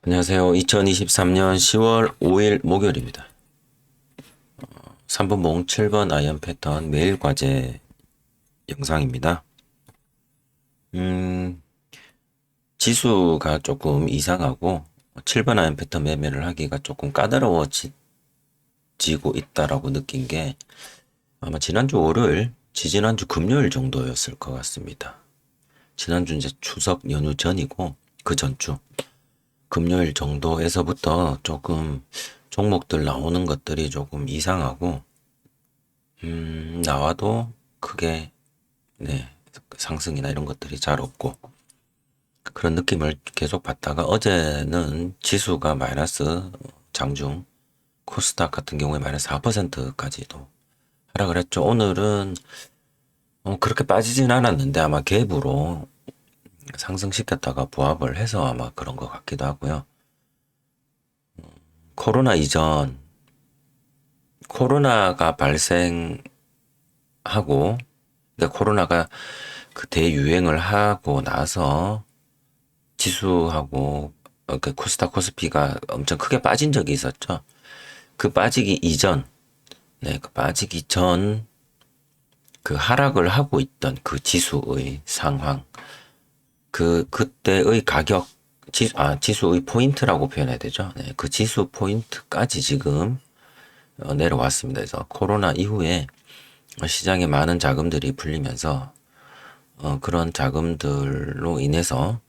안녕하세요. 2023년 10월 5일 목요일입니다. 3분 몽 7번 아이언 패턴 매일 과제 영상입니다. 음, 지수가 조금 이상하고 7번 아이언 패턴 매매를 하기가 조금 까다로워지고 있다라고 느낀 게 아마 지난주 월요일, 지지난주 금요일 정도였을 것 같습니다. 지난주 이제 추석 연휴 전이고 그 전주 금요일 정도에서부터 조금 종목들 나오는 것들이 조금 이상하고 나와도 크게 네, 상승이나 이런 것들이 잘 없고 그런 느낌을 계속 받다가 어제는 지수가 마이너스 장중 코스닥 같은 경우에 마이너스 4%까지도 하락을 했죠. 오늘은 그렇게 빠지진 않았는데 아마 갭으로 상승시켰다가 부합을 해서 아마 그런 것 같기도 하고요. 코로나 이전 코로나가 발생하고 근데 코로나가 그 대유행을 하고 나서 지수하고 그 코스닥 코스피가 엄청 크게 빠진 적이 있었죠. 그 빠지기 이전, 네, 그 빠지기 전 그 하락을 하고 있던 그 지수의 상황, 그때의 가격, 지수의 포인트라고 표현해야 되죠. 네, 그 지수 포인트까지 지금 내려왔습니다. 그래서 코로나 이후에 시장에 많은 자금들이 풀리면서 그런 자금들로 인해서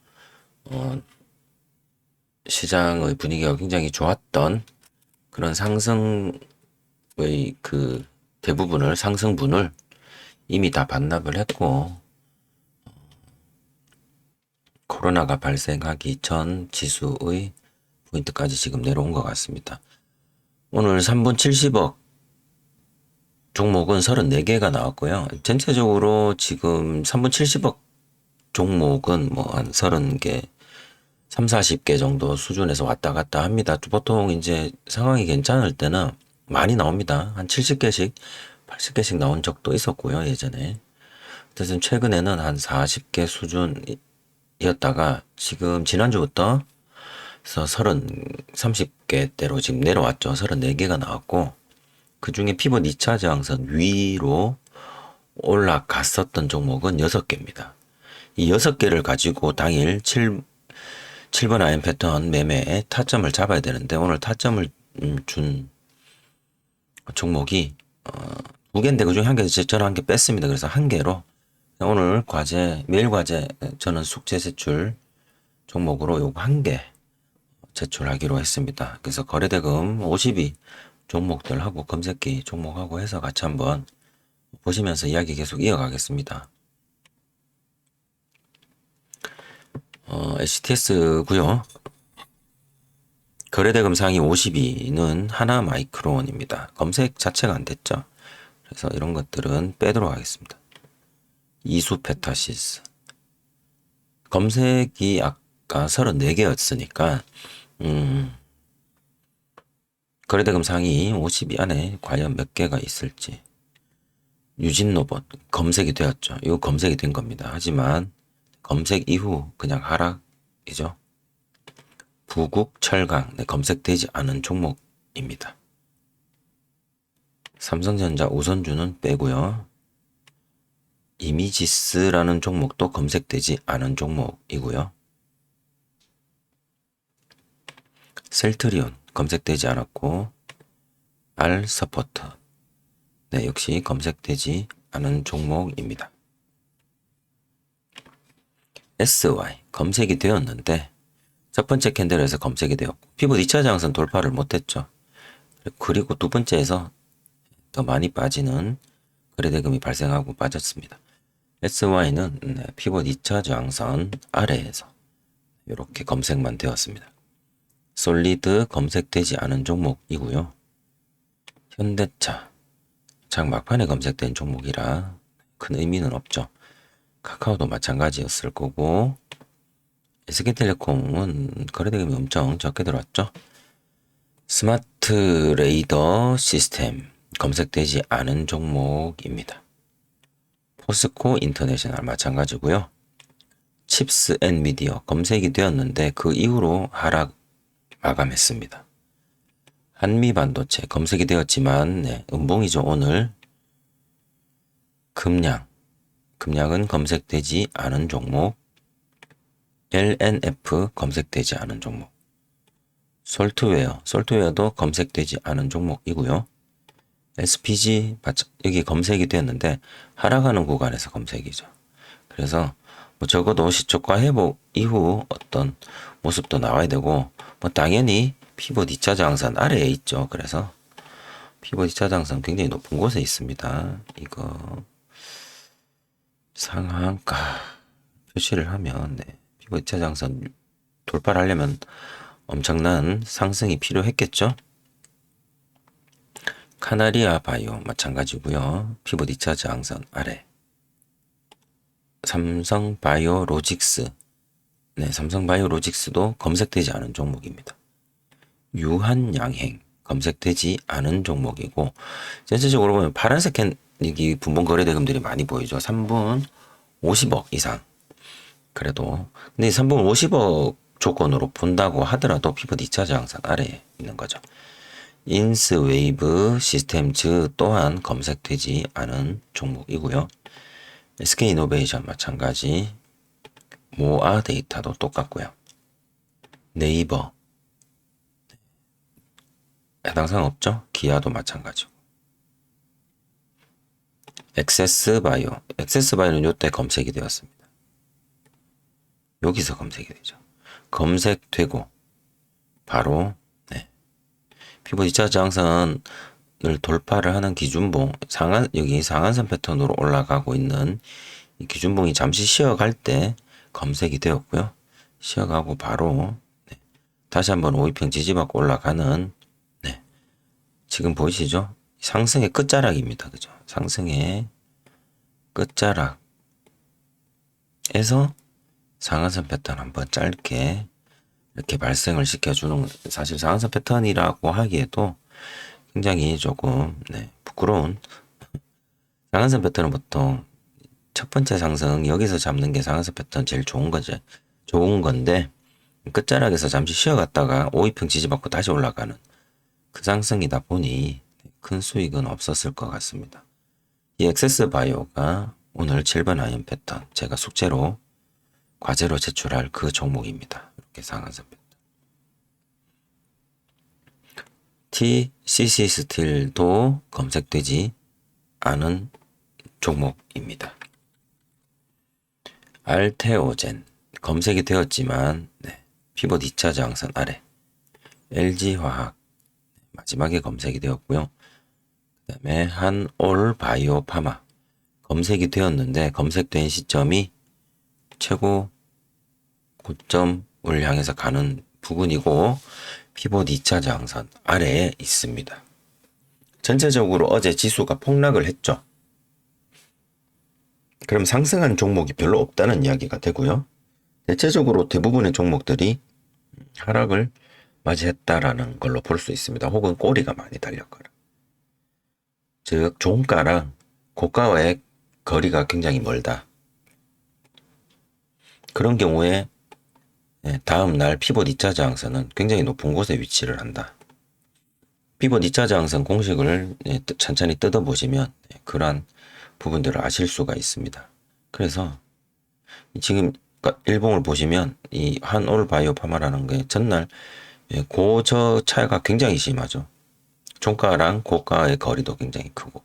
시장의 분위기가 굉장히 좋았던 그런 상승의 그 대부분을 상승분을 이미 다 반납을 했고 코로나가 발생하기 전 지수의 포인트까지 지금 내려온 것 같습니다. 오늘 3분 70억 종목은 34개가 나왔고요. 전체적으로 지금 3분 70억 종목은 뭐 한 30개, 3, 40개 정도 수준에서 왔다 갔다 합니다. 보통 이제 상황이 괜찮을 때는 많이 나옵니다. 한 70개씩, 80개씩 나온 적도 있었고요, 예전에. 그래서 최근에는 한 40개 수준이었다가 지금 지난주부터 30개대로 지금 내려왔죠. 34개가 나왔고, 그 중에 피벗 2차 저항선 위로 올라갔었던 종목은 6개입니다. 이 6개를 가지고 당일 7번 아이언 패턴 매매에 타점을 잡아야 되는데 오늘 타점을 준 종목이 2개인데 그중에 한 개 저는 한 개 뺐습니다. 그래서 한 개로 오늘 과제 매일 과제 저는 숙제 제출 종목으로 요거 한 개 제출하기로 했습니다. 그래서 거래대금 52 종목들하고 검색기 종목하고 해서 같이 한번 보시면서 이야기 계속 이어가겠습니다. HTS고요. 거래대금 상위 52는 하나 마이크론입니다. 검색 자체가 안 됐죠. 그래서 이런 것들은 빼도록 하겠습니다. 이수 페타시스. 검색이 아까 34개였으니까 거래대금 상위 52 안에 과연 몇 개가 있을지. 유진로봇 검색이 되었죠. 이거 검색이 된 겁니다. 하지만 검색 이후 그냥 하락이죠. 부국철강 네, 검색되지 않은 종목입니다. 삼성전자 우선주는 빼고요. 이미지스라는 종목도 검색되지 않은 종목이고요. 셀트리온 검색되지 않았고 알서포트 네, 역시 검색되지 않은 종목입니다. SY 검색이 되었는데 첫 번째 캔들에서 검색이 되었고 피벗 2차 장선 돌파를 못했죠. 그리고 두 번째에서 더 많이 빠지는 거래대금이 발생하고 빠졌습니다. SY는 피벗 2차 저항선 아래에서 이렇게 검색만 되었습니다. 솔리드 검색되지 않은 종목이고요. 현대차 장 막판에 검색된 종목이라 큰 의미는 없죠. 카카오도 마찬가지였을 거고 SK텔레콤은 거래대금이 엄청 적게 들어왔죠. 스마트 레이더 시스템 검색되지 않은 종목입니다. 포스코 인터내셔널 마찬가지고요. 칩스 앤 미디어 검색이 되었는데 그 이후로 하락 마감했습니다. 한미반도체 검색이 되었지만 네, 음봉이죠. 오늘 금량은 검색되지 않은 종목, LNF 검색되지 않은 종목, 솔트웨어도 검색되지 않은 종목이고요. SPG 여기 검색이 되었는데 하락하는 구간에서 검색이죠. 그래서 뭐 적어도 시초가 회복 이후 어떤 모습도 나와야 되고, 뭐 당연히 피봇 2차 저항선 아래에 있죠. 그래서 피봇 2차 저항선 굉장히 높은 곳에 있습니다. 이거 상한가 표시를 하면 네, 피봇 2차 저항선 돌파를 하려면 엄청난 상승이 필요했겠죠. 카나리아 바이오 마찬가지고요. 피봇 2차 저항선 아래. 삼성바이오로직스. 네, 삼성바이오로직스도 검색되지 않은 종목입니다. 유한양행 검색되지 않은 종목이고, 전체적으로 보면 파란색 캔이 분봉 거래대금들이 많이 보이죠. 3분 50억 이상. 그래도 근데 3분 50억 조건으로 본다고 하더라도 피봇 2차 저항선 아래에 있는 거죠. 인스웨이브 시스템즈 또한 검색되지 않은 종목이고요. SK이노베이션 마찬가지, 모아 데이터도 똑같고요. 네이버 해당 사항 없죠? 기아도 마찬가지고. 엑세스바이오는 요때 검색이 되었습니다. 여기서 검색이 되죠. 검색되고 바로 네. 피봇 2차 저항선을 돌파를 하는 기준봉, 여기 상한선 패턴으로 올라가고 있는 이 기준봉이 잠시 쉬어갈 때 검색이 되었고요. 쉬어가고 바로 네. 다시 한번 5일평 지지받고 올라가는 네. 지금 보이시죠? 상승의 끝자락입니다. 그죠? 상승의 끝자락에서 상한선 패턴 한번 짧게 이렇게 발생을 시켜주는, 사실 상한선 패턴이라고 하기에도 굉장히 조금 네, 부끄러운, 상한선 패턴은 보통 첫 번째 상승 여기서 잡는 게 상한선 패턴 제일 좋은 건데 끝자락에서 잠시 쉬어갔다가 5일평 지지받고 다시 올라가는 그 상승이다 보니 큰 수익은 없었을 것 같습니다. 이 엑세스 바이오가 오늘 7번 아이언 패턴 제가 숙제로 과제로 제출할 그 종목입니다. 이렇게 상한선 패턴. TCC 스틸도 검색되지 않은 종목입니다. 알테오젠 검색이 되었지만 네, 피봇 2차 저항선 아래. LG화학 마지막에 검색이 되었고요. 그 다음에 한올바이오파마 검색이 되었는데 검색된 시점이 최고 고점을 향해서 가는 부분이고 피봇 2차 저항선 아래에 있습니다. 전체적으로 어제 지수가 폭락을 했죠. 그럼 상승한 종목이 별로 없다는 이야기가 되고요. 대체적으로 대부분의 종목들이 하락을 맞이했다라는 걸로 볼 수 있습니다. 혹은 꼬리가 많이 달렸거나. 즉 종가랑 고가와의 거리가 굉장히 멀다. 그런 경우에 다음 날 피봇 2차 저항선은 굉장히 높은 곳에 위치를 한다. 피봇 2차 저항선 공식을 천천히 뜯어보시면 그러한 부분들을 아실 수가 있습니다. 그래서 지금 일봉을 보시면 이 한올바이오파마라는 게 전날 고저 차이가 굉장히 심하죠. 종가랑 고가의 거리도 굉장히 크고.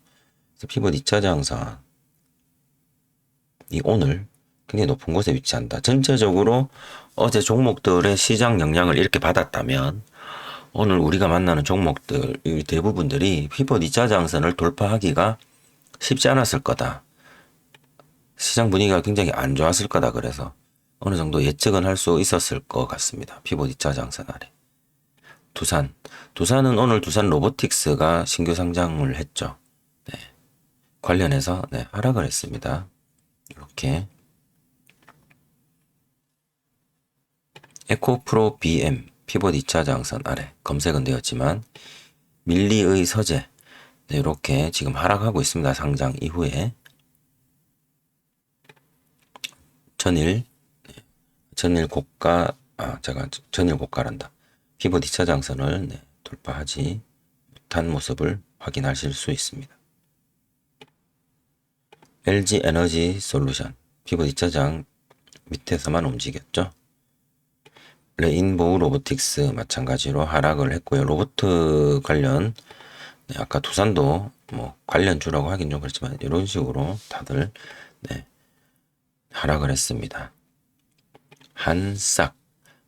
그래서 피봇 2차 저항선이 오늘 굉장히 높은 곳에 위치한다. 전체적으로 어제 종목들의 시장 영향을 이렇게 받았다면 오늘 우리가 만나는 종목들 대부분들이 피봇 2차 저항선을 돌파하기가 쉽지 않았을 거다. 시장 분위기가 굉장히 안 좋았을 거다. 그래서 어느 정도 예측은 할 수 있었을 것 같습니다. 피봇 2차 저항선 아래. 두산은 오늘 두산 로보틱스가 신규 상장을 했죠. 네. 관련해서 하락을 했습니다. 이렇게 에코프로 BM 피봇 2차 저항선 아래 검색은 되었지만 밀리의 서재 이렇게 지금 하락하고 있습니다. 상장 이후에 전일 고가란다. 피봇 2차 장선을 돌파하지 못한 모습을 확인하실 수 있습니다. LG 에너지 솔루션 피봇 2차 장 밑에서만 움직였죠. 레인보우 로보틱스 마찬가지로 하락을 했고요. 로보트 관련 아까 두산도 뭐 관련주라고 하긴 좀 그렇지만 이런 식으로 다들 하락을 했습니다.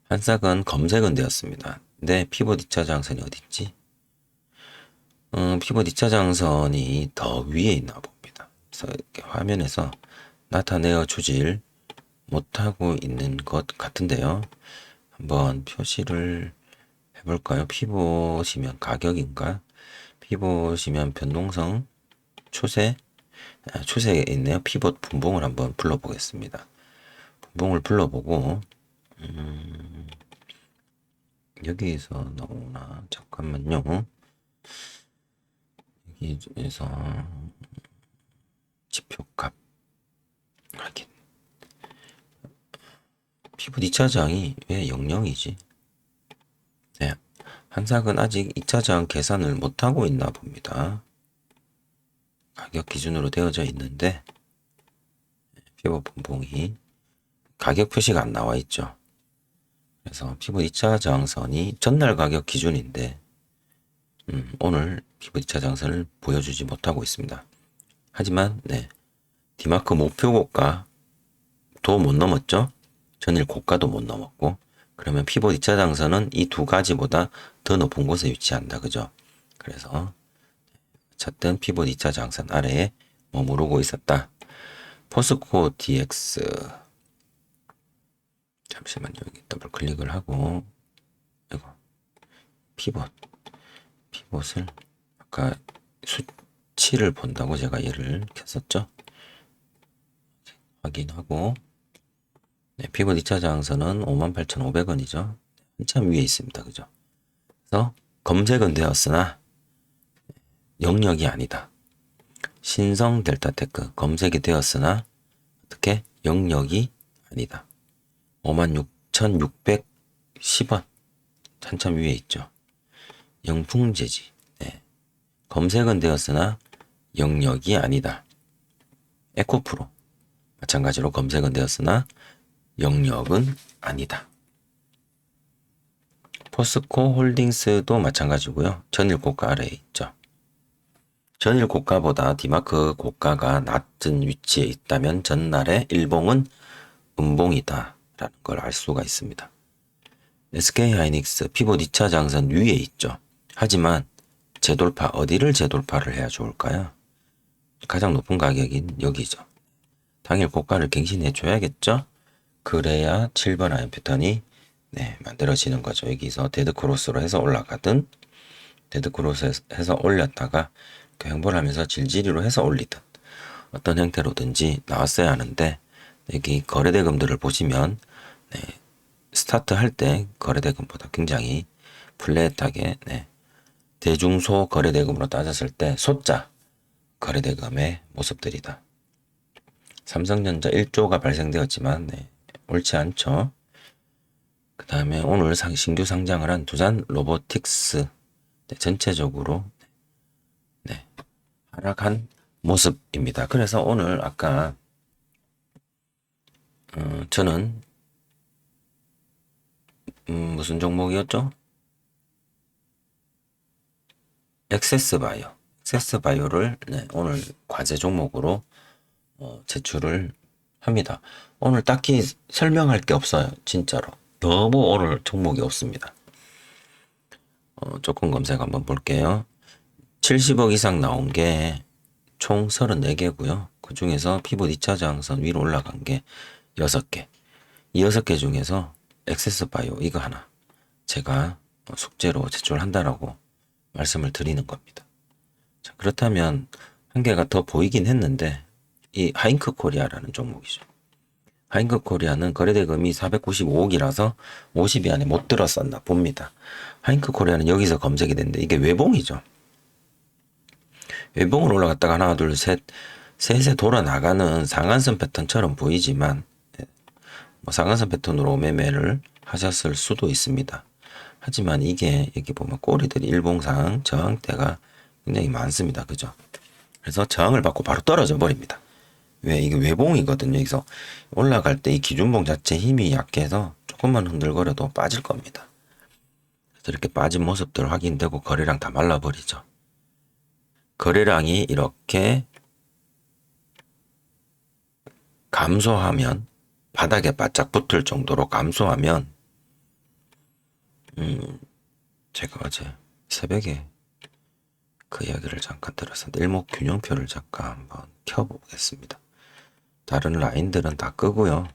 한싹은 검색은 되었습니다. 근데 피봇 2차 장선이 어디 있지? 피봇 2차 장선이 더 위에 있나 봅니다. 그래서 이렇게 화면에서 나타내어 주질 못하고 있는 것 같은데요. 한번 표시를 해볼까요? 피봇이면 가격인가? 피봇이면 변동성, 추세에 있네요. 피봇 분봉을 한번 불러보겠습니다. 분봉을 불러보고 여기에서 나오나? 잠깐만요. 여기에서 지표값 확인. 피봇 2차 장이 왜 00이지? 네, 한삭은 아직 2차 장 계산을 못하고 있나 봅니다. 가격 기준으로 되어져 있는데 피봇 분봉이 가격 표시가 안 나와 있죠. 그래서 피봇 2차 장선이 전날 가격 기준인데 오늘 피봇 2차 장선을 보여주지 못하고 있습니다. 하지만 디마크 목표 고가도 못 넘었죠. 전일 고가도 못 넘었고, 그러면 피봇 2차 장선은 이 두 가지보다 더 높은 곳에 위치한다. 그죠? 그래서 어쨌든 피봇 2차 장선 아래에 머무르고 있었다. 포스코 DX 잠시만요. 여기 더블 클릭을 하고 이거 피봇을 아까 수치를 본다고 제가 얘를 켰었죠. 확인하고 피봇 2차 장선은 58,500원이죠. 한참 위에 있습니다. 그죠? 그래서 검색은 되었으나 영역이 아니다. 신성 델타테크 검색이 되었으나 어떻게 영역이 아니다. 56,610원 한참 위에 있죠. 영풍재지 검색은 되었으나 영역이 아니다. 에코프로 마찬가지로 검색은 되었으나 영역은 아니다. 포스코 홀딩스도 마찬가지고요. 전일 고가 아래에 있죠. 전일 고가보다 디마크 고가가 낮은 위치에 있다면 전날의 일봉은 음봉이다 라는 걸 알 수가 있습니다. SK하이닉스 피봇 2차 장선 위에 있죠. 하지만 재돌파 어디를 재돌파를 해야 좋을까요? 가장 높은 가격인 여기죠. 당일 고가를 갱신해 줘야겠죠. 그래야 7번 아이언 패턴이 만들어지는 거죠. 여기서 데드크로스로 해서 올라가든 데드크로스 해서 올렸다가 횡보를 하면서 질질이로 해서 올리든 어떤 형태로든지 나왔어야 하는데 여기 거래대금들을 보시면 스타트 할 때 거래대금보다 굉장히 플랫하게 대중소 거래대금으로 따졌을 때 소자 거래대금의 모습들이다. 삼성전자 1조가 발생되었지만 옳지 않죠. 그 다음에 오늘 신규 상장을 한 두산 로보틱스 전체적으로 하락한 모습입니다. 그래서 오늘 아까 저는 무슨 종목이었죠? 엑세스바이오를 오늘 과제 종목으로 제출을 합니다. 오늘 딱히 설명할 게 없어요. 진짜로. 너무 오늘 종목이 없습니다. 조건 검색 한번 볼게요. 70억 이상 나온 게 총 34개고요. 그 중에서 피봇 2차 장선 위로 올라간 게 6개. 이 6개 중에서 엑세스바이오 이거 하나 제가 숙제로 제출한다라고 말씀을 드리는 겁니다. 자, 그렇다면 한 개가 더 보이긴 했는데 이 하잉크 코리아라는 종목이죠. 하잉크 코리아는 거래대금이 495억이라서 50위 안에 못 들었었나 봅니다. 하잉크 코리아는 여기서 검색이 됐는데 이게 외봉이죠. 외봉으로 올라갔다가 하나 셋에 돌아 나가는 상한선 패턴처럼 보이지만 상한선 패턴으로 매매를 하셨을 수도 있습니다. 하지만 이게 여기 보면 꼬리들이 일봉상 저항대가 굉장히 많습니다. 그죠? 그래서 저항을 받고 바로 떨어져 버립니다. 왜? 이게 외봉이거든요. 여기서 올라갈 때 이 기준봉 자체 힘이 약해서 조금만 흔들거려도 빠질 겁니다. 그래서 이렇게 빠진 모습들 확인되고 거래량 다 말라버리죠. 거래량이 이렇게 감소하면, 바닥에 바짝 붙을 정도로 감소하면, 제가 어제 새벽에 그 이야기를 잠깐 들었었는데, 일목균형표를 잠깐 한번 켜보겠습니다. 다른 라인들은 다 끄고요.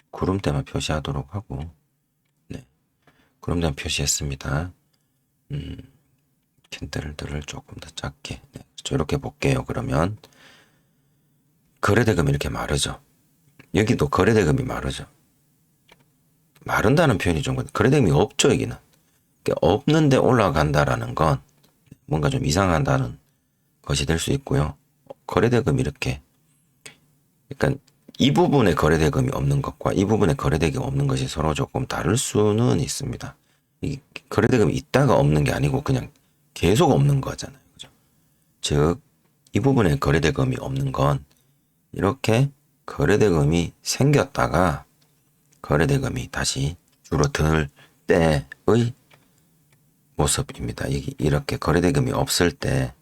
구름대만 표시하도록 하고, 네. 구름대만 표시했습니다. 캔들들을 조금 더 작게. 네. 이렇게 볼게요. 그러면, 거래대금이 이렇게 마르죠. 여기도 거래대금이 마르죠. 마른다는 표현이 좀, 거래대금이 없죠, 여기는. 그러니까 없는데 올라간다라는 건 뭔가 좀 이상하다는 것이 될 수 있고요. 거래대금이 이렇게, 그러니까 이 부분에 거래대금이 없는 것과 이 부분에 거래대금이 없는 것이 서로 조금 다를 수는 있습니다. 이 거래대금이 있다가 없는 게 아니고 그냥 계속 없는 거잖아요. 그죠? 즉, 이 부분에 거래대금이 없는 건 이렇게 거래대금이 생겼다가 거래대금이 다시 줄어들 때의 모습입니다. 이렇게 거래대금이 없을 때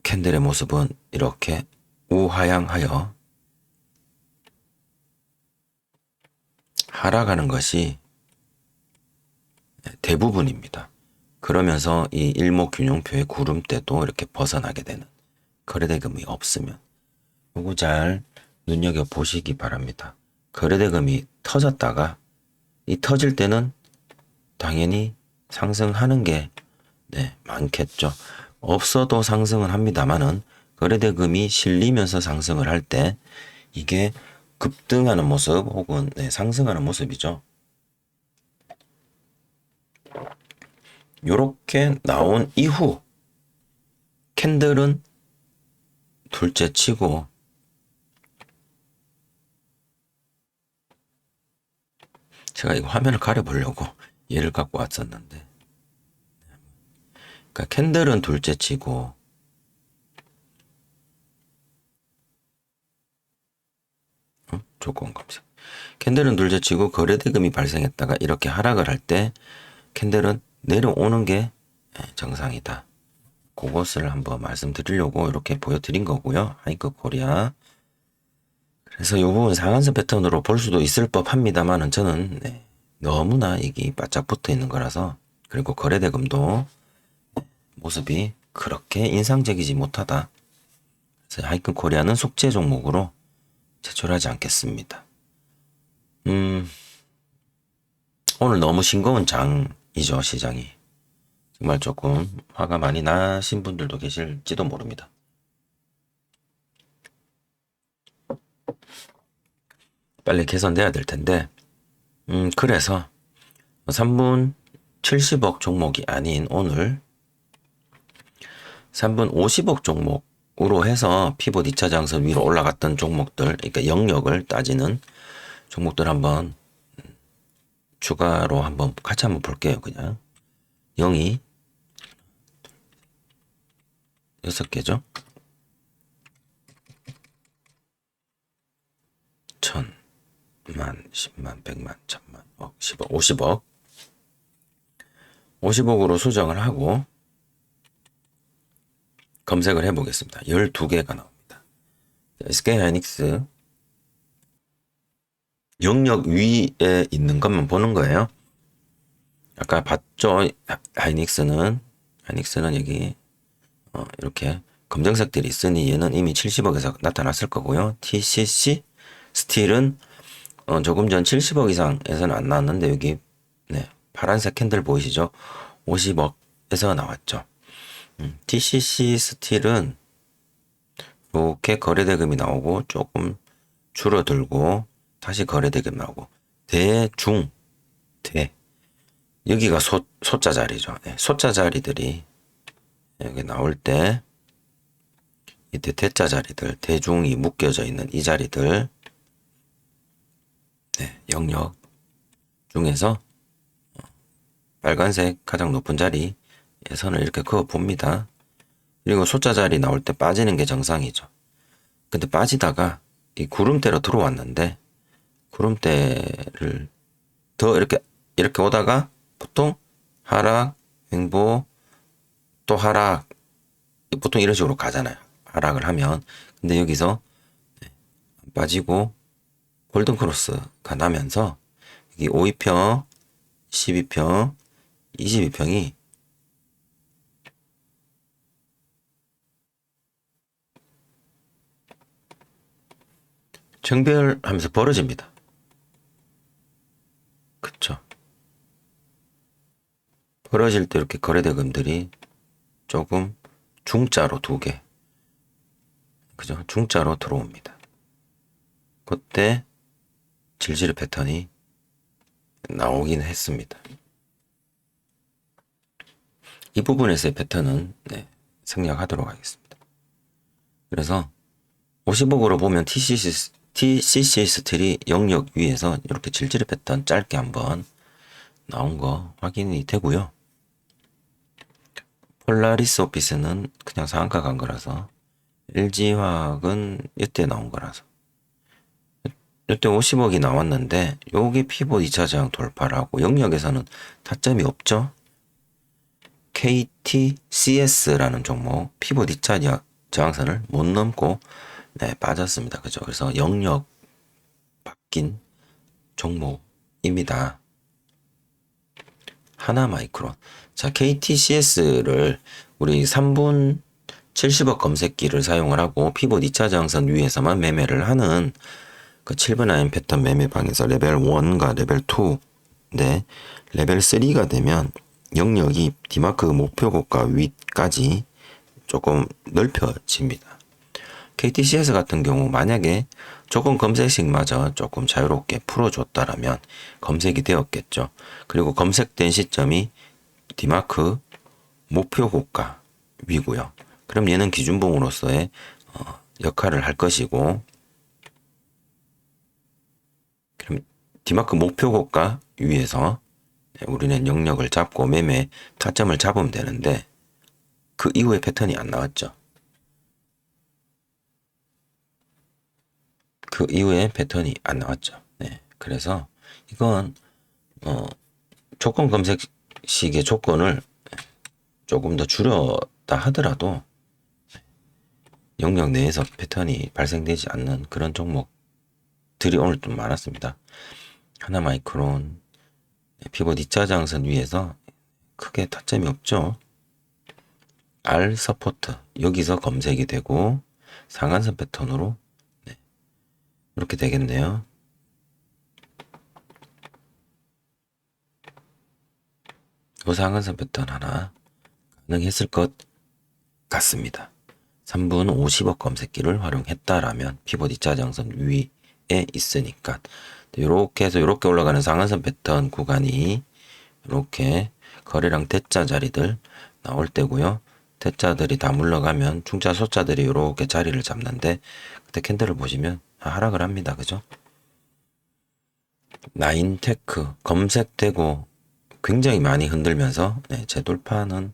캔들의 모습은 이렇게 우하향하여 하락하는 것이 대부분입니다. 그러면서 이 일목균형표의 구름대도 이렇게 벗어나게 되는, 거래대금이 없으면. 요거 잘 눈여겨보시기 바랍니다. 거래대금이 터졌다가 이 터질 때는 당연히 상승하는 게 많겠죠. 없어도 상승은 합니다만은 거래대금이 실리면서 상승을 할 때 이게 급등하는 모습 혹은 상승하는 모습이죠. 요렇게 나온 이후 캔들은 둘째 치고 제가 이거 화면을 가려보려고 얘를 갖고 왔었는데, 그러니까 캔들은 둘째 치고 조건 검색. 캔들은 둘째 치고 거래대금이 발생했다가 이렇게 하락을 할 때 캔들은 내려오는 게 정상이다. 그것을 한번 말씀드리려고 이렇게 보여드린 거고요. 하이크 코리아. 그래서 이 부분 상한선 패턴으로 볼 수도 있을 법 합니다만은 저는 너무나 이게 바짝 붙어 있는 거라서, 그리고 거래대금도 모습이 그렇게 인상적이지 못하다. 그래서 하이크 코리아는 속재 종목으로 제출하지 않겠습니다. 오늘 너무 싱거운 장이죠, 시장이. 정말 조금 화가 많이 나신 분들도 계실지도 모릅니다. 빨리 개선돼야 될 텐데, 그래서 3분 70억 종목이 아닌 오늘 3분 50억 종목으로 해서 피봇 2차 장선 위로 올라갔던 종목들, 그러니까 영역을 따지는 종목들 한번 추가로 한번 같이 한번 볼게요. 그냥 0이 6개죠. 1000, 만, 10만, 100만, 1000만, 10억, 50억. 50억으로 수정을 하고 검색을 해보겠습니다. 12개가 나옵니다. SK하이닉스 영역 위에 있는 것만 보는 거예요. 아까 봤죠? 하이닉스는 여기 이렇게 검정색들이 있으니 얘는 이미 70억에서 나타났을 거고요. TCC 스틸은 조금 전 70억 이상에서는 안 나왔는데 여기 파란색 캔들 보이시죠? 50억에서 나왔죠. TCC 스틸은 이렇게 거래대금이 나오고 조금 줄어들고 다시 거래대금 나오고 대 여기가 소자 자리죠. 소자 자리들이 여기 나올 때 이때 대자 자리들, 대중이 묶여져 있는 이 자리들 영역 중에서 빨간색 가장 높은 자리에 선을 이렇게 그어 봅니다. 그리고 숫자 자리 나올 때 빠지는 게 정상이죠. 근데 빠지다가 이 구름대로 들어왔는데 구름대를 더 이렇게 오다가 보통 하락, 횡보, 또 하락, 보통 이런 식으로 가잖아요. 하락을 하면. 근데 여기서 빠지고 골든 크로스가 나면서 여기 52평, 12평, 22평이 정별하면서 벌어집니다. 그쵸? 벌어질 때 이렇게 거래대금들이 조금 중자로 두 개, 그죠? 중자로 들어옵니다. 그때 질질 패턴이 나오긴 했습니다. 이 부분에서의 패턴은 생략하도록 하겠습니다. 그래서 50억으로 보면 TCC 스틸이 영역 위에서 이렇게 질질 패턴 짧게 한번 나온 거 확인이 되고요. 폴라리스 오피스는 그냥 상한가 간 거라서, LG화학은 이때 나온 거라서, 이때 50억이 나왔는데 요게 피봇 2차 저항 돌파라고, 영역에서는 타점이 없죠. KTCS라는 종목 피봇 2차 저항선을 못 넘고 빠졌습니다. 그죠? 그래서 영역 바뀐 종목입니다. 하나마이크론. 자, KTCS를 우리 3분 70억 검색기를 사용을 하고 피봇 2차 저항선 위에서만 매매를 하는 그 7분 아임 패턴 매매방에서 레벨 1과 레벨 2인데, 레벨 3가 되면 영역이 디마크 목표 고가 위까지 조금 넓혀집니다. KTCS 같은 경우 만약에 조건 검색식마저 조금 자유롭게 풀어줬다라면 검색이 되었겠죠. 그리고 검색된 시점이 디마크 목표 고가 위고요. 그럼 얘는 기준봉으로서의 역할을 할 것이고, 그럼 디마크 목표 고가 위에서 우리는 영역을 잡고 매매 타점을 잡으면 되는데, 그 이후에 패턴이 안 나왔죠. 그 이후에 패턴이 안 나왔죠. 그래서 이건 조건 검색식의 조건을 조금 더 줄였다 하더라도 영역 내에서 패턴이 발생되지 않는 그런 종목들이 오늘 좀 많았습니다. 하나마이크론, 피봇 2차 장선 위에서 크게 타점이 없죠. R 서포트, 여기서 검색이 되고 상한선 패턴으로 이렇게 되겠네요. 이 상한선 패턴 하나 가능했을 것 같습니다. 3분 50억 검색기를 활용했다라면 피봇 2차 장선 위에 있으니까 이렇게 해서 이렇게 올라가는 상한선 패턴 구간이 이렇게 거래량 대자 자리들 나올 때고요. 대자들이 다 물러가면 중자 소자들이 이렇게 자리를 잡는데, 그때 캔들을 보시면 하락을 합니다. 그죠? 나인테크 검색되고 굉장히 많이 흔들면서 재돌파는,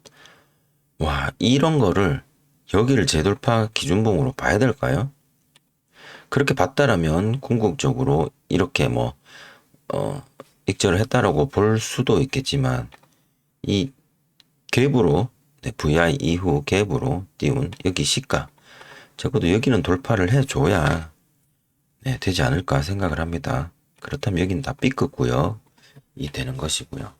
와, 이런 거를 여기를 재돌파 기준봉으로 봐야 될까요? 그렇게 봤다라면 궁극적으로 이렇게 익절을 했다라고 볼 수도 있겠지만, 이 갭으로 VI 이후 갭으로 띄운 여기 시가, 적어도 여기는 돌파를 해줘야 되지 않을까 생각을 합니다. 그렇다면 여기는 다 B급 구역이 되는 것이고요.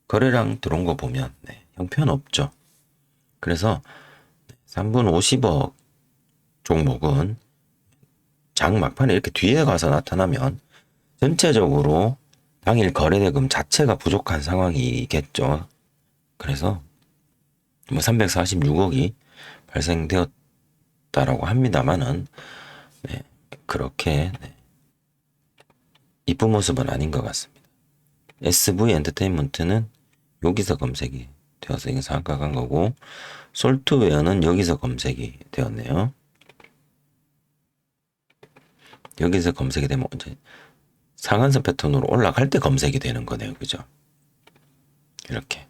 거래량 들어온 거 보면 형편없죠. 그래서 3분 50억 종목은 장 막판에 이렇게 뒤에 가서 나타나면 전체적으로 당일 거래대금 자체가 부족한 상황이겠죠. 그래서 346억이 발생되었다라고 합니다만은 그렇게 이쁜 모습은 아닌 것 같습니다. SV 엔터테인먼트는 여기서 검색이 되어서 이게 상한가 간 거고, 솔트웨어는 여기서 검색이 되었네요. 여기서 검색이 되면 이제 상한선 패턴으로 올라갈 때 검색이 되는 거네요. 그죠? 이렇게.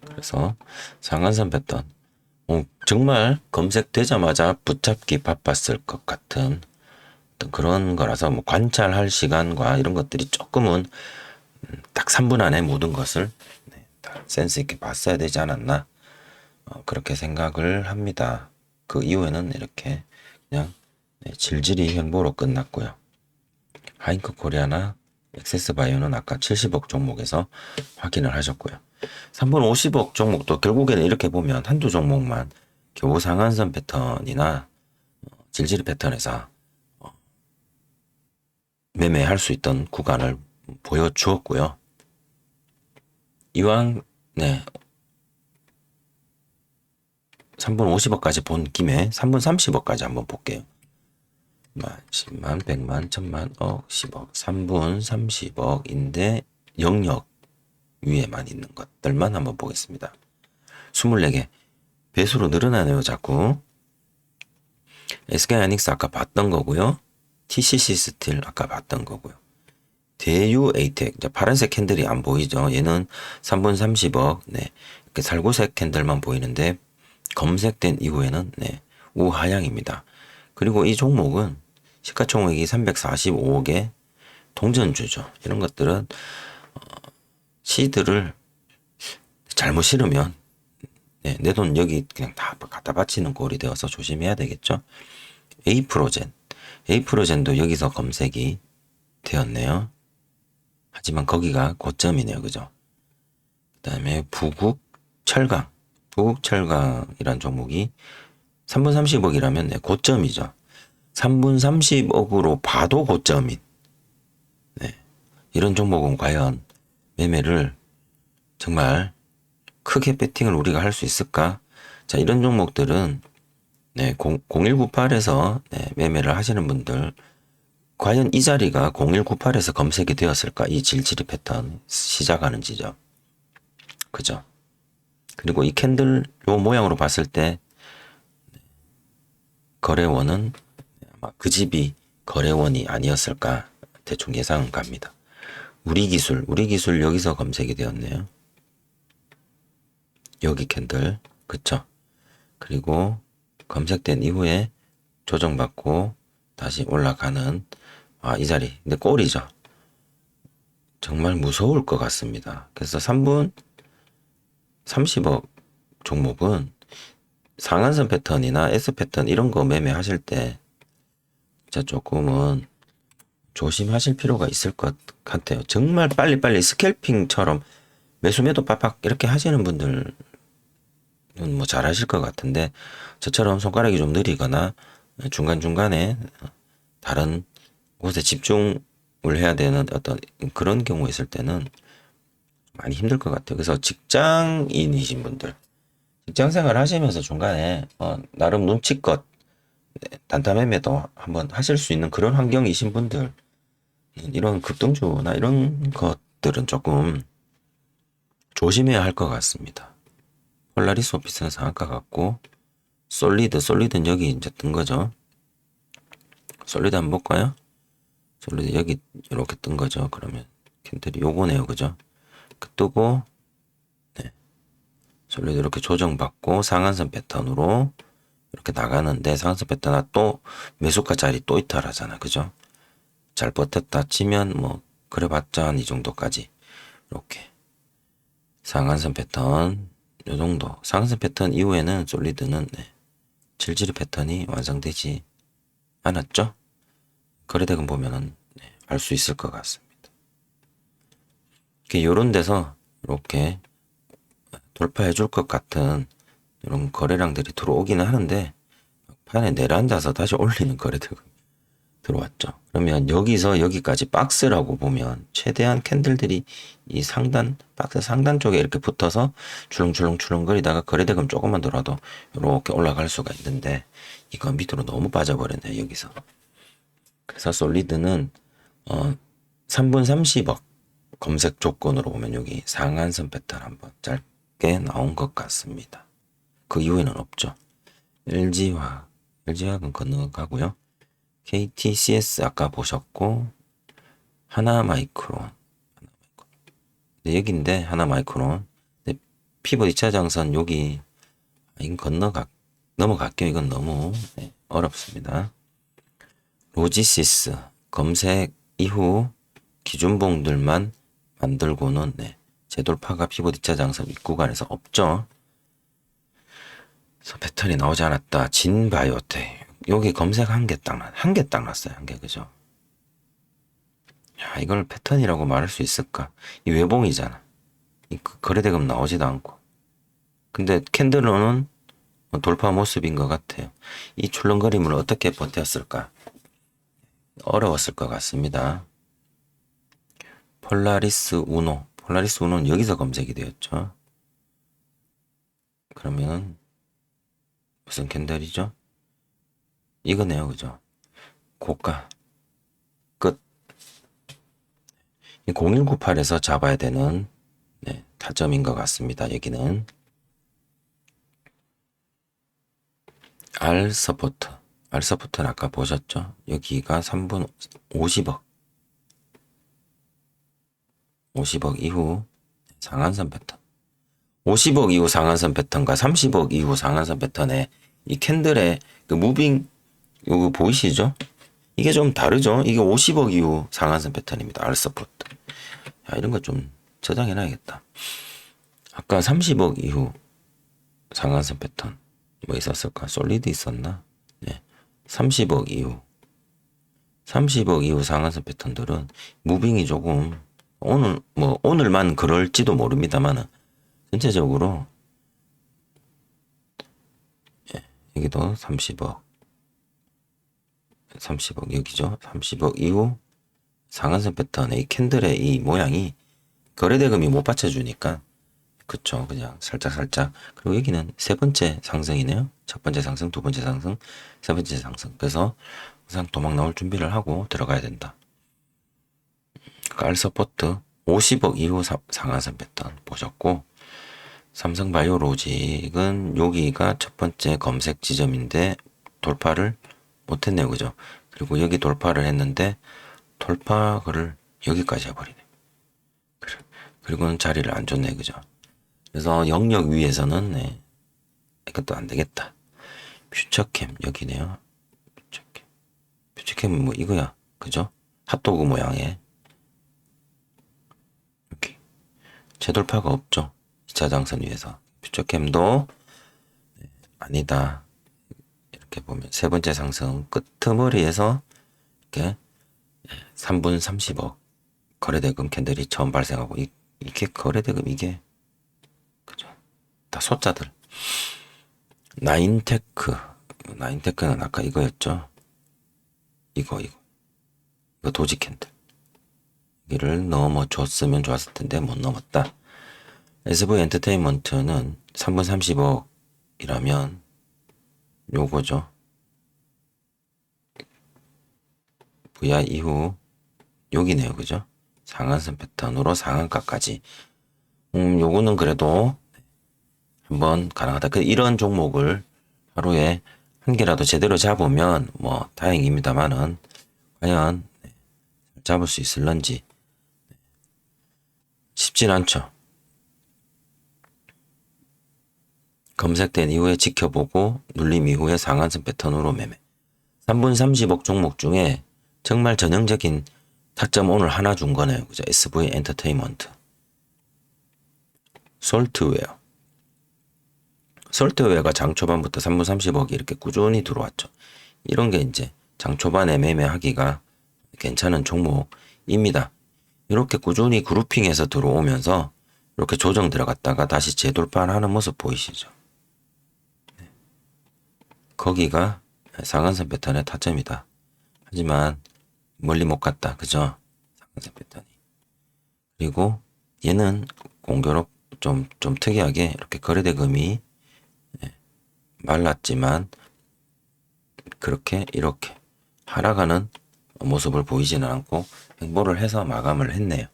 그래서 상한선 패턴 정말 검색되자마자 붙잡기 바빴을 것 같은 어떤 그런 거라서 뭐 관찰할 시간과 이런 것들이 조금은 딱 3분 안에 모든 것을 다 센스 있게 봤어야 되지 않았나 그렇게 생각을 합니다. 그 이후에는 이렇게 그냥 질질이 횡보로 끝났고요. 하이크 코리아나 액세스 바이오는 아까 70억 종목에서 확인을 하셨고요. 3분 50억 종목도 결국에는 이렇게 보면 한두 종목만 겨우 상한선 패턴이나 질질 패턴에서 매매할 수 있던 구간을 보여주었고요. 이왕 3분 50억까지 본 김에 3분 30억까지 한번 볼게요. 10만, 100만, 1000만, 억, 10억, 3분 30억인데 영역 위에만 있는 것들만 한번 보겠습니다. 24개. 배수로 늘어나네요, 자꾸. SK하이닉스 아까 봤던 거고요. TCC 스틸 아까 봤던 거고요. 대유 에이텍, 파란색 캔들이 안 보이죠? 얘는 3분 30억, 이렇게 살구색 캔들만 보이는데, 검색된 이후에는, 우하향입니다. 그리고 이 종목은 시가총액이 345억의 동전주죠. 이런 것들은, 시드를 잘못 실으면, 내 돈 여기 그냥 다 갖다 바치는 꼴이 되어서 조심해야 되겠죠? 에이프로젠도 여기서 검색이 되었네요. 하지만 거기가 고점이네요. 그죠? 그 다음에 부국철강이란 종목이 3분 30억이라면 고점이죠. 3분 30억으로 봐도 고점인 이런 종목은 과연 매매를 정말 크게 배팅을 우리가 할 수 있을까? 자, 이런 종목들은 0198에서 매매를 하시는 분들 과연 이 자리가 0198에서 검색이 되었을까? 이 질질이 패턴 시작하는 지점. 그죠? 그리고 이 캔들 요 모양으로 봤을 때 거래원은 아마 그 집이 거래원이 아니었을까? 대충 예상은 갑니다. 우리기술 여기서 검색이 되었네요. 여기 캔들. 그쵸? 그리고 검색된 이후에 조정받고 다시 올라가는 이 자리. 근데 꼴이죠. 정말 무서울 것 같습니다. 그래서 3분 30억 종목은 상한선 패턴이나 S 패턴 이런 거 매매하실 때 진짜 조금은 조심하실 필요가 있을 것 같아요. 정말 빨리빨리 스캘핑처럼 매수 매도 빡빡 이렇게 하시는 분들은 뭐 잘하실 것 같은데 저처럼 손가락이 좀 느리거나 중간중간에 다른 곳에 집중을 해야 되는 어떤 그런 경우가 있을 때는 많이 힘들 것 같아요. 그래서 직장인이신 분들, 직장 생활 하시면서 중간에 나름 눈치껏 단타 매매도 한번 하실 수 있는 그런 환경이신 분들, 이런 급등주나 이런 것들은 조금 조심해야 할 것 같습니다. 폴라리스 오피스는 상한가 같고, 솔리드는 여기 이제 뜬 거죠. 솔리드 한번 볼까요? 솔리드 여기 이렇게 뜬 거죠. 그러면 캔들이 요거네요. 그죠? 뜨고 솔리드 이렇게 조정받고 상한선 패턴으로 이렇게 나가는데 상한선 패턴 또 매수가 자리 또 이탈하잖아. 그죠? 잘 버텼다 치면 뭐 그래봤자 한 이 정도까지 이렇게 상한선 패턴 요 정도 상한선 패턴 이후에는 솔리드는 질질 패턴이 완성되지 않았죠? 거래대금 보면은 알 수 있을 것 같습니다. 이런 데서 이렇게 돌파해 줄 것 같은 이런 거래량들이 들어오기는 하는데 판에 내려앉아서 다시 올리는 거래대금 들어왔죠. 그러면 여기서 여기까지 박스라고 보면 최대한 캔들들이 이 박스 상단 쪽에 이렇게 붙어서 출렁출렁거리다가 거래대금 조금만 돌아도 이렇게 올라갈 수가 있는데 이거 밑으로 너무 빠져버렸네 여기서. 그래서 솔리드는 3분 30억 검색 조건으로 보면 여기 상한선 패턴 한번 짧게 나온 것 같습니다. 그 이후에는 없죠. LG화학은 건너가고요. KTCS 아까 보셨고 하나마이크론 여기인데 하나 마이크론. 근데 피벗 2차 장선 여기 이건 넘어갈게요. 이건 너무 어렵습니다. 로지시스 검색 이후 기준봉들만 만들고는 재돌파가 피벗 2차 장선 윗구간에서 없죠. 그래서 패턴이 나오지 않았다. 진바이오텍 여기 검색 한 개 딱 났어요. 한 개 그죠? 야, 이걸 패턴이라고 말할 수 있을까? 이 외봉이잖아. 이 거래대금 나오지도 않고. 근데 캔들로는 돌파 모습인 것 같아요. 이 출렁거림을 어떻게 버텼을까? 어려웠을 것 같습니다. 폴라리스 우노는 여기서 검색이 되었죠. 그러면 무슨 캔들이죠? 이거네요, 그죠? 고가 끝. 0198에서 잡아야 되는 타점인 것 같습니다. 여기는 R 서포트는 아까 보셨죠? 여기가 3분 50억 이후 상한선 패턴 50억 이후 상한선 패턴과 30억 이후 상한선 패턴의 이 캔들의 그 무빙 요거 보이시죠? 이게 좀 다르죠? 이게 50억 이후 상한선 패턴입니다. R 서포트. 야, 이런 거 좀 저장해 놔야겠다. 아까 30억 이후 상한선 패턴 뭐 있었을까? 솔리드 있었나? 네. 30억 이후 상한선 패턴들은 무빙이 조금 오늘만 그럴지도 모릅니다만은 전체적으로 여기도 30억 여기죠. 30억 이후 상한선 패턴의 이 캔들의 이 모양이 거래대금이 못 받쳐주니까 그쵸. 그냥 살짝. 그리고 여기는 세 번째 상승이네요. 첫 번째 상승, 두 번째 상승, 세 번째 상승. 그래서 항상 도망 나올 준비를 하고 들어가야 된다. R 서포트 50억 이후 상한선 패턴 보셨고, 삼성바이오로직은 여기가 첫 번째 검색 지점인데 돌파를 못했네요. 그죠? 그리고 여기 돌파를 했는데 돌파를 여기까지 해버리네. 그리고는 자리를 안 줬네. 그죠? 그래서 영역 위에서는 이것도 안 되겠다. 퓨처캠 여기네요. 퓨처캠은 뭐 이거야. 그죠? 핫도그 모양의 이렇게 재돌파가 없죠. 2차 장선 위에서 퓨처캠도 아니다. 이렇게 보면 세 번째 상승 끄트머리에서 이렇게 3분 30억 거래대금 캔들이 처음 발생하고 이게 거래대금 이게 그죠? 다 소자들. 나인테크는 아까 이거였죠. 이거 도지 캔들. 이를 넘어줬으면 좋았을 텐데 못 넘었다. SV 엔터테인먼트는 3분 30억이라면 요거죠. VI 이후 여기네요. 그죠? 상한선 패턴으로 상한가까지. 요거는 그래도 한번 가능하다. 이런 종목을 하루에 한 개라도 제대로 잡으면 뭐 다행입니다만은 과연 잡을 수 있을런지 쉽진 않죠. 검색된 이후에 지켜보고 눌림 이후에 상한선 패턴으로 매매. 3분 30억 종목 중에 정말 전형적인 타점 오늘 하나 준 거네요. 그죠? SV 엔터테인먼트. 솔트웨어가 장 초반부터 3분 30억이 이렇게 꾸준히 들어왔죠. 이런 게 이제 장 초반에 매매하기가 괜찮은 종목입니다. 이렇게 꾸준히 그룹핑해서 들어오면서 이렇게 조정 들어갔다가 다시 재돌파를 하는 모습 보이시죠? 거기가 상한선 패턴의 타점이다. 하지만 멀리 못 갔다. 그죠? 상한선 패턴이. 그리고 얘는 공교롭 좀 특이하게 이렇게 거래대금이 말랐지만 그렇게 이렇게 하락하는 모습을 보이지는 않고 횡보를 해서 마감을 했네요.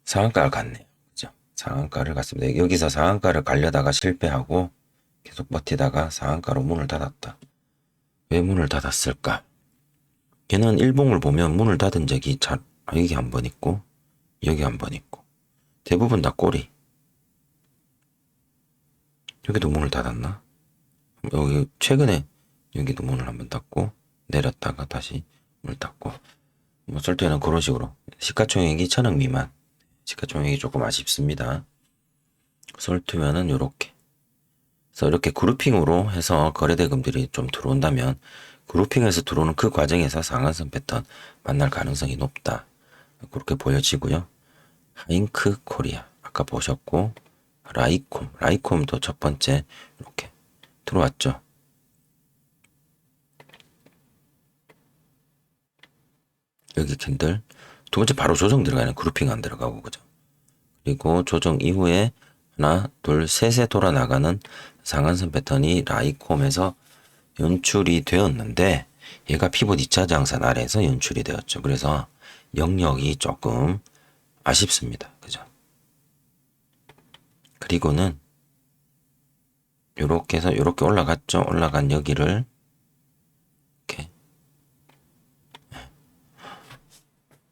상한가를 갔네요. 그죠? 상한가를 갔습니다. 여기서 상한가를 가려다가 실패하고 계속 버티다가 상한가로 문을 닫았다. 왜 문을 닫았을까? 걔는 일봉을 보면 문을 닫은 적이 여기 한 번 있고 여기 한 번 있고 대부분 다 꼬리. 여기도 문을 닫았나? 여기 최근에 여기도 문을 한번 닫고 내렸다가 다시 문을 닫고 뭐 쏠 때는 그런 식으로 시가총액이 1,000억 미만. 시가총액이 조금 아쉽습니다. 솔트면은 요렇게. 그래서 이렇게 그룹핑으로 해서 거래대금들이 좀 들어온다면 그룹핑에서 들어오는 그 과정에서 상한선 패턴 만날 가능성이 높다. 그렇게 보여지고요. 하잉크 코리아 아까 보셨고 라이콤도 첫 번째 이렇게 들어왔죠. 여기 캔들 두 번째 바로 조정 들어가는 그룹핑 안 들어가고 그죠. 그리고 조정 이후에 하나 둘 셋에 돌아 나가는 상한선 패턴이 라이콤에서 연출이 되었는데 얘가 피봇 2차 장선 아래에서 연출이 되었죠. 그래서 영역이 조금 아쉽습니다. 그죠? 그리고는 요렇게 해서 요렇게 올라갔죠. 올라간 여기를 이렇게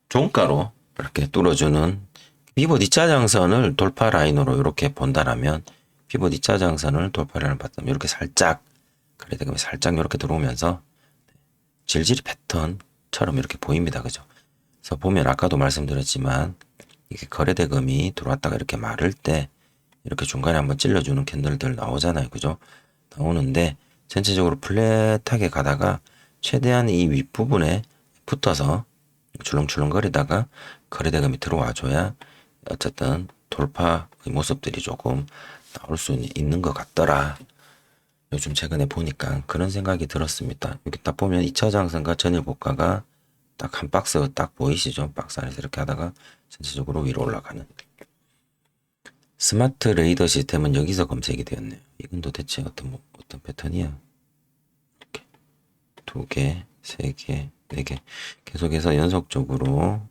종가로 이렇게 뚫어주는 피봇 2차 장선을 돌파 라인으로 이렇게 본다라면 피봇 2차 장선을 돌파 라인을 봤다면 이렇게 살짝 거래대금이 살짝 이렇게 들어오면서 질질 패턴처럼 이렇게 보입니다. 그죠? 그래서 보면 아까도 말씀드렸지만 이게 거래대금이 들어왔다가 이렇게 마를 때 이렇게 중간에 한번 찔러주는 캔들들 나오잖아요. 그죠? 나오는데 전체적으로 플랫하게 가다가 최대한 이 윗부분에 붙어서 출렁출렁거리다가 거래대금이 들어와줘야 어쨌든 돌파의 모습들이 조금 나올 수 있는 것 같더라. 요즘 최근에 보니까 그런 생각이 들었습니다. 이렇게 딱 보면 2차 장선과 전일 고가가 딱 한 박스 딱 보이시죠? 박스 안에서 이렇게 하다가 전체적으로 위로 올라가는. 스마트 레이더 시스템은 여기서 검색이 되었네요. 이건 도대체 어떤 패턴이야? 이렇게 2개, 3개, 4개 계속해서 연속적으로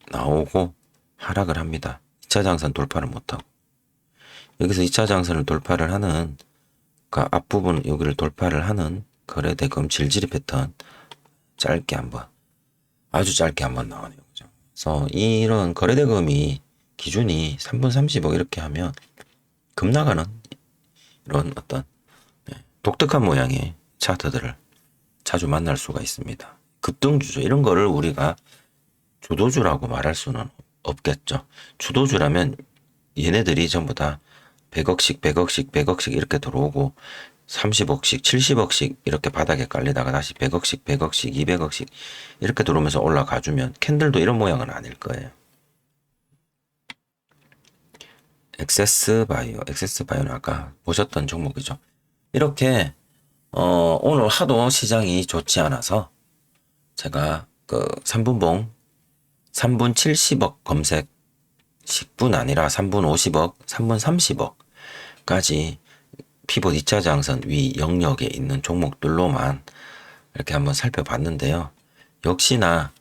나오고 하락을 합니다. 2차 장선 돌파를 못하고 여기서 2차 장선을 돌파를 하는 그 앞부분 여기를 돌파를 하는 거래대금 질질 패턴 짧게 한번 아주 짧게 한번 나오네요. 그죠? 그래서 이런 거래대금이 기준이 3분 30억 이렇게 하면 급나가는 이런 어떤 독특한 모양의 차트들을 자주 만날 수가 있습니다. 급등주죠. 이런 거를 우리가 주도주라고 말할 수는 없겠죠. 주도주라면 얘네들이 전부 다 100억씩 100억씩 100억씩 이렇게 들어오고 30억씩 70억씩 이렇게 바닥에 깔리다가 다시 100억씩 100억씩 200억씩 이렇게 들어오면서 올라가주면 캔들도 이런 모양은 아닐 거예요. 엑세스바이오는 아까 보셨던 종목이죠. 이렇게 오늘 하도 시장이 좋지 않아서 제가 그 3분봉 3분 70억 검색 10분 아니라 3분 50억, 3분 30억까지 피봇 2차 장선 위 영역에 있는 종목들로만 이렇게 한번 살펴봤는데요. 역시나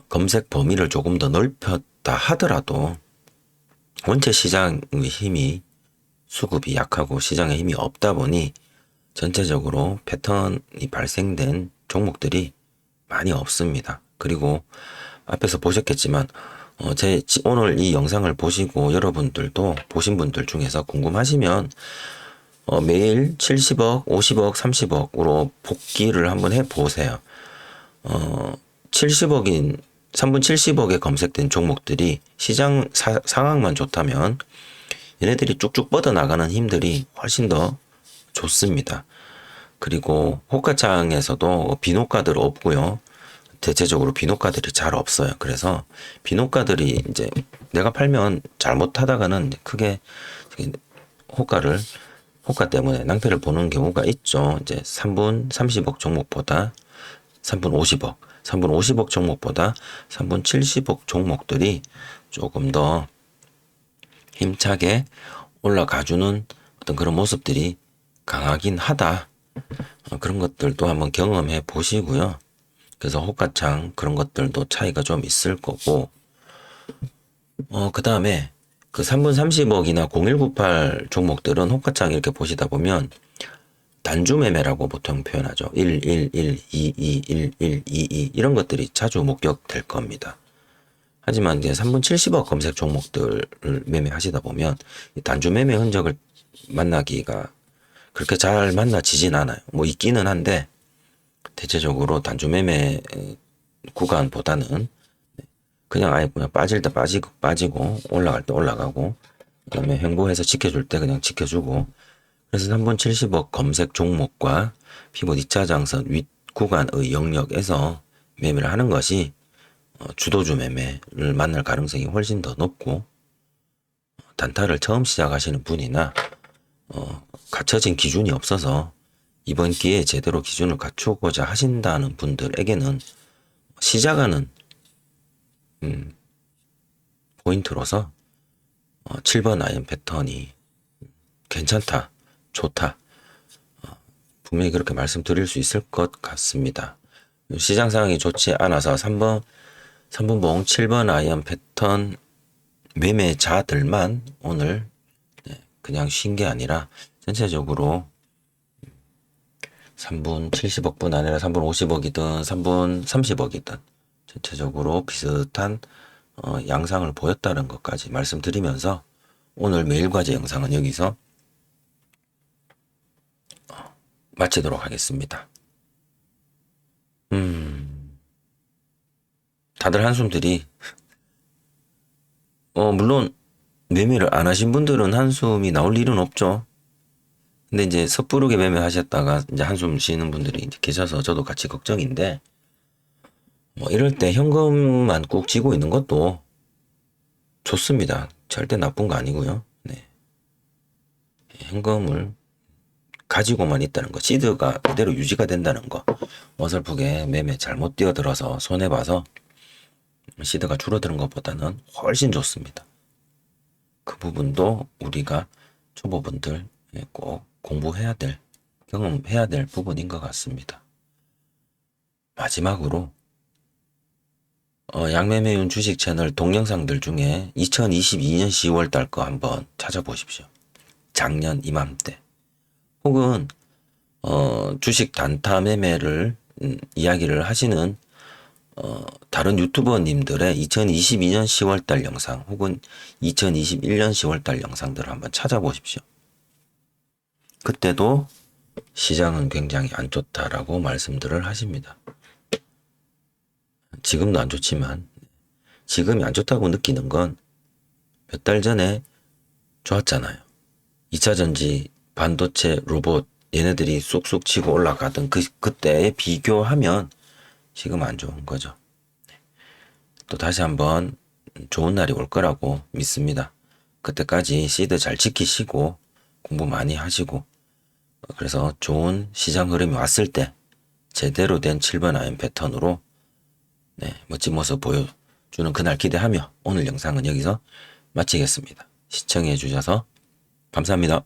검색 범위를 조금 더 넓혔다 하더라도 원체 시장의 힘이 수급이 약하고 시장의 힘이 없다 보니 전체적으로 패턴이 발생된 종목들이 많이 없습니다. 그리고 앞에서 보셨겠지만 오늘 이 영상을 보시고 여러분들도 보신 분들 중에서 궁금하시면 매일 70억, 50억, 30억으로 복귀를 한번 해보세요. 70억인 3분 70억에 검색된 종목들이 시장 상황만 좋다면 얘네들이 쭉쭉 뻗어나가는 힘들이 훨씬 더 좋습니다. 그리고 호가창에서도 비노가들 없고요. 대체적으로 비노가들이 잘 없어요. 그래서 비노가들이 이제 내가 팔면 잘못하다가는 크게 호가 때문에 낭패를 보는 경우가 있죠. 이제 3분 30억 종목보다 3분 50억, 3분 50억 종목보다 3분 70억 종목들이 조금 더 힘차게 올라가주는 어떤 그런 모습들이 강하긴 하다. 그런 것들도 한번 경험해 보시고요. 그래서 호가창 그런 것들도 차이가 좀 있을 거고, 그 다음에 그 3분 30억이나 0198 종목들은 호가창 이렇게 보시다 보면 단주 매매라고 보통 표현하죠. 1, 1, 1, 2, 2, 1, 1, 2, 2 이런 것들이 자주 목격될 겁니다. 하지만 이제 3분 70억 검색 종목들을 매매하시다 보면 이 단주 매매 흔적을 만나기가 그렇게 잘 만나지진 않아요. 뭐 있기는 한데 대체적으로 단주 매매 구간보다는 그냥 아예 그냥 빠질 때 빠지고 올라갈 때 올라가고 그다음에 횡보해서 지켜줄 때 그냥 지켜주고, 그래서 3분 70억 검색 종목과 피봇 2차 장선 윗 구간의 영역에서 매매를 하는 것이 주도주 매매를 만날 가능성이 훨씬 더 높고, 단타를 처음 시작하시는 분이나 갖춰진 기준이 없어서 이번 기회에 제대로 기준을 갖추고자 하신다는 분들에게는 시작하는 포인트로서 7번 아이언 패턴이 괜찮다, 좋다, 분명히 그렇게 말씀드릴 수 있을 것 같습니다. 시장 상황이 좋지 않아서 3분봉 7번 아이언 패턴 매매자들만 오늘 그냥 쉰 게 아니라 전체적으로 3분 70억분 아니라 3분 50억이든 3분 30억이든 전체적으로 비슷한 양상을 보였다는 것까지 말씀드리면서 오늘 매일과제 영상은 여기서 마치도록 하겠습니다. 다들 한숨들이 물론 매매를 안 하신 분들은 한숨이 나올 일은 없죠. 근데 이제 섣부르게 매매하셨다가 이제 한숨 쉬는 분들이 이제 계셔서 저도 같이 걱정인데, 뭐 이럴 때 현금만 꾹 쥐고 있는 것도 좋습니다. 절대 나쁜 거 아니고요. 네. 현금을 가지고만 있다는 거, 시드가 그대로 유지가 된다는 거, 어설프게 매매 잘못 뛰어들어서 손해봐서 시드가 줄어드는 것보다는 훨씬 좋습니다. 그 부분도 우리가 초보분들 꼭 공부해야 될, 경험해야 될 부분인 것 같습니다. 마지막으로 양매매운 주식 채널 동영상들 중에 2022년 10월 달 거 한번 찾아보십시오. 작년 이맘때 혹은 주식 단타 매매를 이야기를 하시는 다른 유튜버님들의 2022년 10월 달 영상 혹은 2021년 10월 달 영상들을 한번 찾아보십시오. 그때도 시장은 굉장히 안 좋다라고 말씀들을 하십니다. 지금도 안 좋지만 지금이 안 좋다고 느끼는 건 몇 달 전에 좋았잖아요. 2차전지, 반도체, 로봇 얘네들이 쑥쑥 치고 올라가던 그때에 비교하면 지금 안 좋은 거죠. 또 다시 한번 좋은 날이 올 거라고 믿습니다. 그때까지 시드 잘 지키시고 공부 많이 하시고, 그래서 좋은 시장 흐름이 왔을 때 제대로 된 7번 아이언 패턴으로 멋진 모습 보여주는 그날 기대하며 오늘 영상은 여기서 마치겠습니다. 시청해 주셔서 감사합니다.